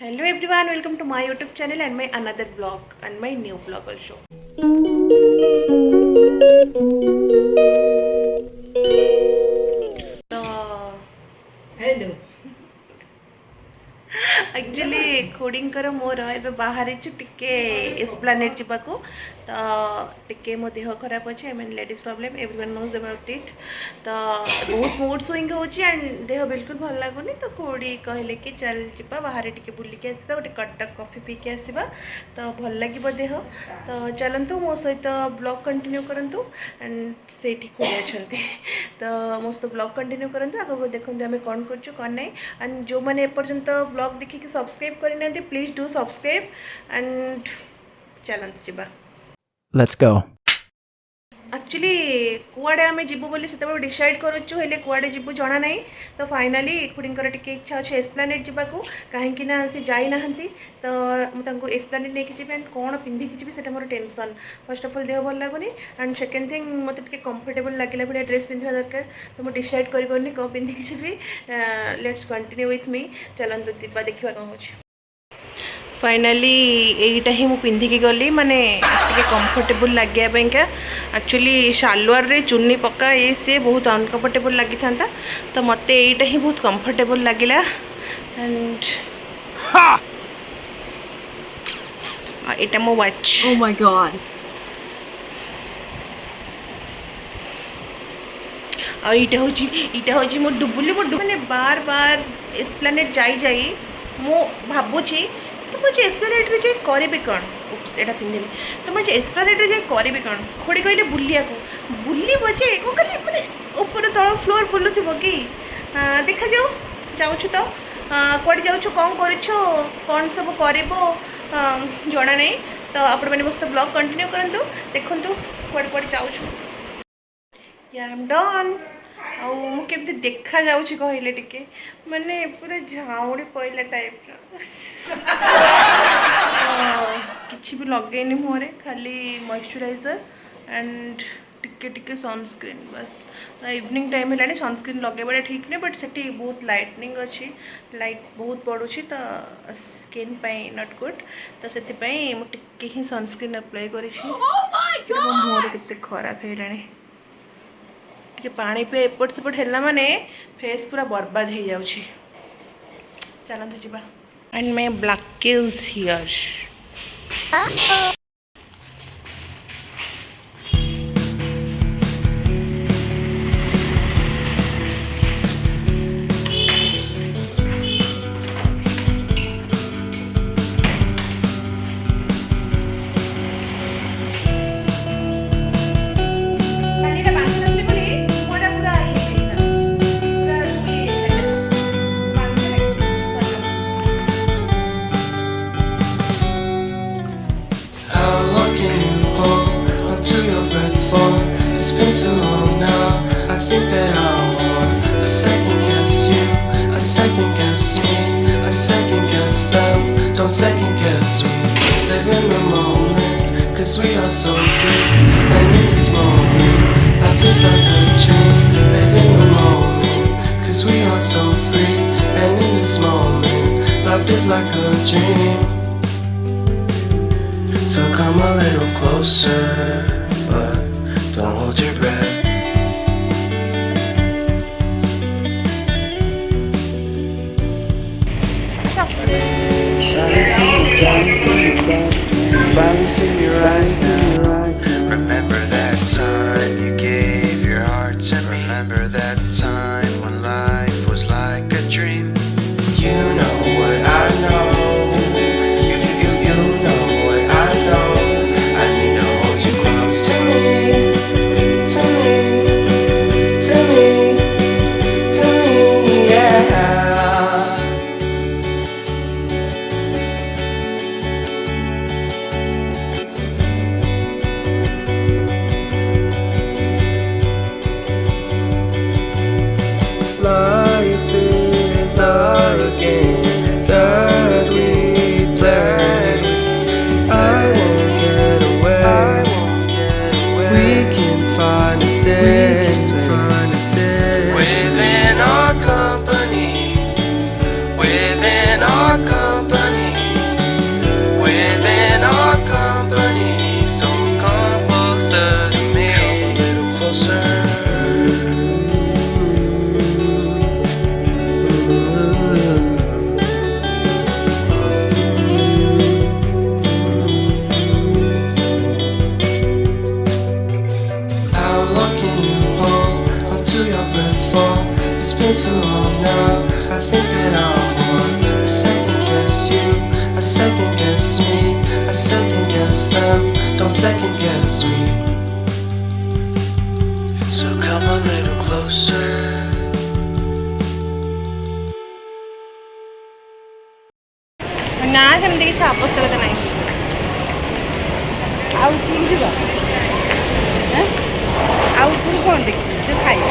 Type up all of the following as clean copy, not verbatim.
Hello everyone, welcome to my YouTube channel and my another vlog and my new vlog also. So Hello. Actually खोडींकर मोर ए बाहर टिके एस्प्लानेट जावाक तो टिके मो देह खराब अच्छे I mean ladies problem everyone knows about it तो बहुत मूड स्विंग होची एंड देह बिल्कुल भल लगुनि तो खोडी कहले कि चल जा बाहर टिके बुलिक आसवा गोटे कटक कॉफी पी के आसवा तो भल लगे देह तो चलतु मो सहित ब्लॉग कंटिन्यू करंतु एंड से खोडी अच्छा तो मो सहित ब्लॉग कंटिन्यू करंतु आगे देखते आम कौन कर नहीं एंड जो मैंने एपर्यंत ब्लॉग देखिए सब्सक्राइब करना प्लीज डू सब्सक्राइब एंड चलते जा Let's go. एक्चुअली कुआड़े आम जीवु बोली से डिसाइड करुचु हेले कुआड़े जीवु जना ना तो फाइनाली खुड़ींकर टिके इच्छा अच्छे एस्प्लानेट जावाक कहीं सी जाई ना तो मुझे एस्प्लानेट नहीं जी एंड कौन पिंधिकी जी से more tension first of all देह भल लगुनि एंड सेकेंड थिंग मत कंफर्टेबल लगे भाई ड्रेस पिंधा दरकार तो मुझे डिसाइड कर कौन पिंधिकी जी लेट्स कंटिन्यू विथ मी चलते देखा कौन हो फाइनाली यहीटा ही मुझे पिंधिकी गली माने टे कंफर्टेबल लगे एक्चुअली सालवार रे चुन्नी पक्का ये सी बहुत अनकंफर्टेबल लगी था तो मत यहीटा ही बहुत कंफर्टेबल लगिला एंड यहाँ मो वाच Oh my god. आईटा हूँ मो डुबुली मैंने बार बार एस्प्लानेट जाई मु भावुची तो मुझे एस्प्लानेट रे जाए करें कौन उप्स एटा पिंधेली तो मुझे एस्प्लानेट रे जाए करें कौन खोड़ी कहले बुलिया बुल बजे कौन कहले मैंने ऊपर तल फ्लोर बुलुव कि देखा जाऊ जाऊँ तो कौड़े जाऊँ कौन कौन सब कर जना नहीं तो आपण मैंने मस्त ब्लॉग कंटिन्यू करंतु देखंतु कौड़े कौड़े जाऊँ या एम डन आमती देखा जाऊँगी कहले टिके माने पूरा झाउड़ी पहला टाइप किसी भी लगेनी मुहरे खाली मॉइस्चराइजर एंड टिके टिके सनस्क्रीन बस इवनिंग टाइम है सनस्क्रीन लगे ठीक नहीं बट से बहुत लाइटनिंग अच्छी लाइट बहुत पड़ुची तो स्किन पाई नॉट गुड तो से मुझे ही सनस्क्रीन अप्लाई कर मुहर के खराब है कि पानी पे एपट सेपट है माने फेस पूरा बर्बाद हो जाऊँगी चलते जी and my black is here How long can you hold onto your breath for? It's been too long now. I think that I want a second guess you, a second guess me, a second guess them. Don't second guess me. Live in the moment, cause we are so free. And in this moment, life is like a dream. Live in the moment, cause we are so free. And in this moment, life is like a dream. So come a little closer, but don't hold your breath. Shine into your back, violence in your eyes now. Remember that time you gave your heart to me. Remember that time when life was like a dream. You know what I know. You know what I know. I need to hold you close to me, to me, to me, to me, yeah. Life is our game. ନା ସେମିତି କିଛି ଆବଶ୍ୟକତା ନାହିଁ। ଆଉ ପୁଣି ଯିବା ଆଉ ପୁଣି କ'ଣ ଦେଖିବି ଯେ ଖାଇବା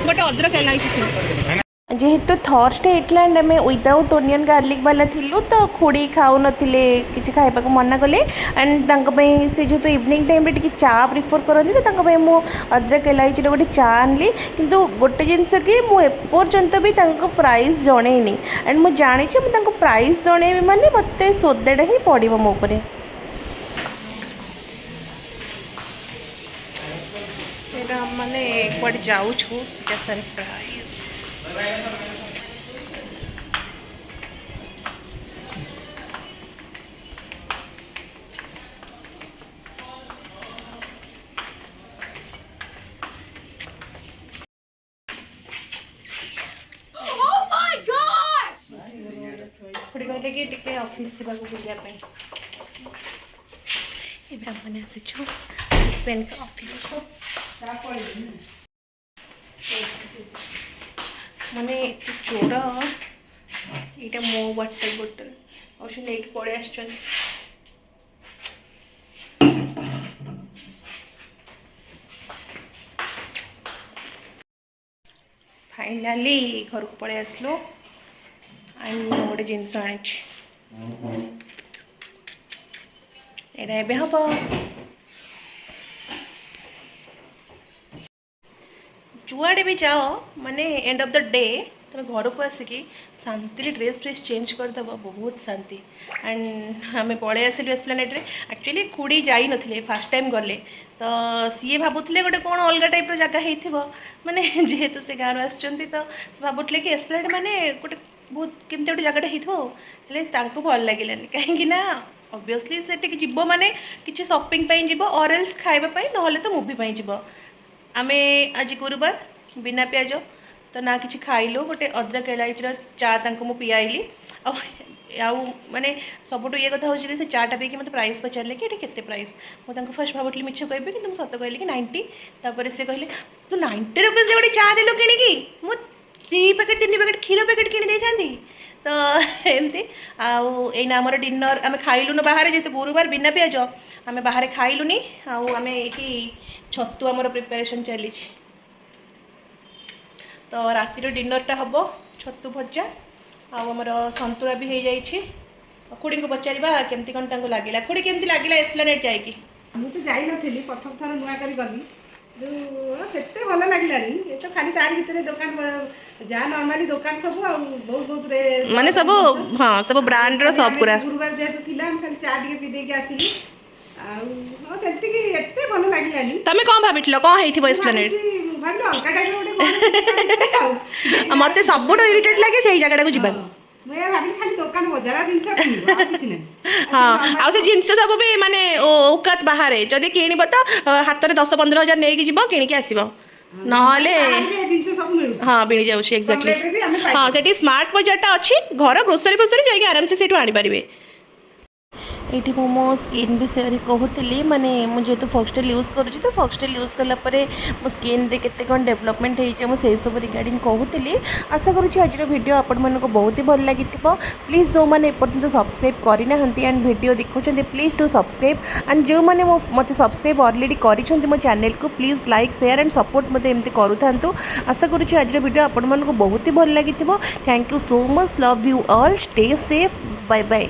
ଗୋଟେ ଅଦରକ ଏଲାଇଚି ଯେହେତୁ ଥର୍ସଡେ ହେଇଥିଲା ଆଣ୍ଡ ଆମେ ୱିଦାଉଟ୍ ଓନିଅନ୍ ଗାର୍ଲିକ୍ ବାଲା ଥିଲୁ ତ ଖୁଡ଼ି ଖାଉନଥିଲେ କିଛି ଖାଇବାକୁ ମନା କଲେ ଆଣ୍ଡ ତାଙ୍କ ପାଇଁ ସେ ଯେହେତୁ ଇଭିନିଂ ଟାଇମ୍ରେ ଟିକେ ଚା ପ୍ରିଫର୍ କରନ୍ତି ତ ତାଙ୍କ ପାଇଁ ମୁଁ ଅଦରକ ଏଲାଇଚିର ଗୋଟେ ଚା ଆଣିଲି। କିନ୍ତୁ ଗୋଟେ ଜିନିଷ କି ମୁଁ ଏପର୍ଯ୍ୟନ୍ତ ବି ତାଙ୍କ ପ୍ରାଇସ୍ ଜଣେଇନି ଆଣ୍ଡ ମୁଁ ଜାଣିଛି ମୁଁ ତାଙ୍କୁ ପ୍ରାଇସ୍ ଜଣେଇବି ମାନେ ମୋତେ ସୋଦେଟା ହିଁ ପଡ଼ିବ ମୋ ଉପରେ। ଏଇଟା ମାନେ କୁଆଡ଼େ ଯାଉଛୁ ସେଟା ସରପ୍ରାଇଜ୍। ଖୁଡ଼ି କହିଲେ କି ଟିକେ ଅଫିସ୍ ଯିବାକୁ ବୁଲିବା ପାଇଁ। ଏବେ ଆମମାନେ ଆସିଛୁ ହଜବେଣ୍ଡଙ୍କ ଅଫିସ୍କୁ। ମାନେ ଏତେ ଚୋର ଏଇଟା ମୋ ୱାଟର ବୋଟଲ ଆଉ ସେ ନେଇକି ପଳେଇ ଆସିଛନ୍ତି। ଫାଇନାଲି ଘରକୁ ପଳେଇ ଆସିଲୁ ଆଣ୍ଡ ମୁଁ ଗୋଟେ ଜିନିଷ ଆଣିଛି ଏଇଟା ଏବେ ହବ। ଯୁଆଡ଼େ ବି ଯାଅ ମାନେ ଏଣ୍ଡ ଅଫ୍ ଦ ଡେ ତୁମେ ଘରକୁ ଆସିକି ଶାନ୍ତିରେ ଡ୍ରେସ୍ ଚେଞ୍ଜ କରିଦେବ ବହୁତ ଶାନ୍ତି। ଆଣ୍ଡ ଆମେ ପଳେଇ ଆସିଲୁ ଏସ୍ପ୍ଲାନେଡ୍ରେ। ଆକ୍ଚୁଆଲି ଖୁଡ଼ି ଯାଇନଥିଲେ ଫାର୍ଷ୍ଟ ଟାଇମ୍ ଗଲେ ତ ସିଏ ଭାବୁଥିଲେ ଗୋଟେ କ'ଣ ଅଲଗା ଟାଇପ୍ର ଜାଗା ହେଇଥିବ ମାନେ ଯେହେତୁ ସେ ଗାଁରୁ ଆସିଛନ୍ତି ତ ସେ ଭାବୁଥିଲେ କି ଏସ୍ପ୍ଲାନେଡ୍ ମାନେ ଗୋଟେ ବହୁତ କେମିତି ଗୋଟେ ଜାଗାଟା ହେଇଥିବ ଆଉ ହେଲେ ତାଙ୍କୁ ଭଲ ଲାଗିଲାନି କାହିଁକି ନା ଅବଭିୟସ୍ଲି ସେଠିକି ଯିବ ମାନେ କିଛି ସପିଂ ପାଇଁ ଯିବ ଅର୍ ଏଲ୍ସ ଖାଇବା ପାଇଁ ନହେଲେ ତ ମୁଭି ପାଇଁ ଯିବ। ଆମେ ଆଜି ଗୁରୁବାର ବିନା ପିଆଜ ତ ନା କିଛି ଖାଇଲୁ ଗୋଟେ ଅଦରକ ଏଲାଇଚିର ଚା ତାଙ୍କୁ ମୁଁ ପିଆଇଲି ଆଉ ମାନେ ସବୁଠୁ ଇଏ କଥା ହେଉଛି କି ସେ ଚାଟା ପିଇକି ମୋତେ ପ୍ରାଇସ୍ ପଚାରିଲେ କି ଏଠି କେତେ ପ୍ରାଇସ୍। ମୁଁ ତାଙ୍କୁ ଫାର୍ଷ୍ଟ ଭାବୁଥିଲି ମିଛ କହିବି କିନ୍ତୁ ମୁଁ ସତ କହିଲି କି 90। ତାପରେ ସେ କହିଲେ ତୁ 90 ରୁପିଜ୍ରେ ଗୋଟେ ଚା ଦେଲୁ କିଣିକି ମୁଁ 3 ପ୍ୟାକେଟ୍ 3 ପ୍ୟାକେଟ୍ କ୍ଷୀର ପ୍ୟାକେଟ୍ କିଣି ଦେଇଥାନ୍ତି। ତ ଏମିତି ଆଉ ଏଇନା ଆମର ଡିନର୍ ଆମେ ଖାଇଲୁନୁ ବାହାରେ ଯେହେତୁ ଗୁରୁବାର ବିନା ପିଆଜ ଆମେ ବାହାରେ ଖାଇଲୁନି ଆଉ ଆମେ ଏଇଠି ଛତୁ ଆମର ପ୍ରିପାରେସନ୍ ଚାଲିଛି। ତ ରାତିର ଡିନର୍ଟା ହେବ ଛତୁ ଭଜା ଆଉ ଆମର ସନ୍ତୁଳା ବି ହେଇଯାଇଛି। ଖୁଡ଼ିଙ୍କୁ ପଚାରିବା କେମିତି କ'ଣ ତାଙ୍କୁ ଲାଗିଲା। ଖୁଡ଼ି କେମିତି ଲାଗିଲା ଏସ୍ପ୍ଲାନେଡ୍ ଯାଇକି? ମୁଁ ତ ଯାଇନଥିଲି ପ୍ରଥମ ଥର ନୂଆ କରି ଗଲି ଯେଉଁ ସେତେ ଭଲ ଲାଗିଲାନି। ଏ ତ ଖାଲି ତାରି ଭିତରେ ଦୋକାନ ଯାହା ନର୍ମାଲି ଦୋକାନ ସବୁ ଆଉ ବହୁତ ମାନେ ସବୁ ହଁ ସବୁ ବ୍ରାଣ୍ଡର ସବୁ ପୁରା। ଗୁରୁବାର ଯେହେତୁ ଥିଲା ମୁଁ ଖାଲି ଚା ଟିକେ ପିଇ ଦେଇକି ଆସିଲି ଆଉ ହଁ ସେତିକି ଏତେ ଭଲ ଲାଗିଲାନି। ତମେ କ'ଣ ଭାବିଥିଲ କ'ଣ ହେଇଥିବ ଏସ୍ପ୍ଲାନେଡ୍? ଭାବିଲି ଅଲଗା ଟାଇପ୍ର ଗୋଟେ ମୋତେ ସବୁଠୁ ଇରିଟେଟ୍ ଲାଗେ ସେଇ ଜାଗାଟାକୁ ଯିବାକୁ। ମୁଁ ଏହା ଭାବିଲି ଖାଲି ଦୋକାନ ବଜାର ଜିନିଷ କିଣିବ ଆଉ କିଛି ନାହିଁ। ହଁ ଆଉ ସେ ଜିନିଷ ସବୁ ବି ମାନେ ଔକାତ ବାହାରେ ଯଦି କିଣିବ ତ ହାତରେ 10-15 ହଜାର ନେଇକି ଯିବ କିଣିକି ଆସିବ ନହେଲେ ଜିନିଷ ସବୁ ମିଳୁଛି। ହଁ ମିଳିଯାଉଛି ଏକ୍ଜାକ୍ଟଲି। ହଁ ସେଠି ସ୍ମାର୍ଟ ବଜାରଟା ଅଛି ଘର ଗ୍ରୋସରୀ ଫୋସରୀ ଯାଇକି ଆରାମସେ ସେଇଠୁ ଆଣିପାରିବେ। ଏଇଠି ମୁଁ ମୋ ସ୍କିନ୍ ବିଷୟରେ କହୁଥିଲି ମାନେ ମୁଁ ଯେହେତୁ ଫକ୍ସଟେଲ୍ ୟୁଜ୍ କରୁଛି ତ ଫକ୍ସଟେଲ୍ ୟୁଜ୍ କଲା ପରେ ମୋ ସ୍କିନ୍ରେ କେତେ କ'ଣ ଡେଭଲପମେଣ୍ଟ ହେଇଛି ମୁଁ ସେହିସବୁ ରିଗାର୍ଡ଼ିଂ କହୁଥିଲି। ଆଶା କରୁଛି ଆଜିର ଭିଡ଼ିଓ ଆପଣମାନଙ୍କୁ ବହୁତ ହି ଭଲ ଲାଗିଥିବ। ପ୍ଲିଜ୍ ଯେଉଁମାନେ ଏପର୍ଯ୍ୟନ୍ତ ସବସ୍କ୍ରାଇବ୍ କରିନାହାନ୍ତି ଆଣ୍ଡ ଭିଡ଼ିଓ ଦେଖୁଛନ୍ତି ପ୍ଲିଜ୍ ଡୁ ସବସ୍କ୍ରାଇବ୍ ଆଣ୍ଡ ଯେଉଁମାନେ ମୋତେ ସବସ୍କ୍ରାଇବ୍ ଅଲରେଡ଼ି କରିଛନ୍ତି ମୋ ଚ୍ୟାନେଲକୁ please like share and support ମୋତେ ଏମିତି କରୁଥାନ୍ତୁ। ଆଶା କରୁଛି ଆଜିର ଭିଡ଼ିଓ ଆପଣମାନଙ୍କୁ ବହୁତ ହି ଭଲ ଲାଗିଥିବ। Thank you so much love you all stay safe bye bye.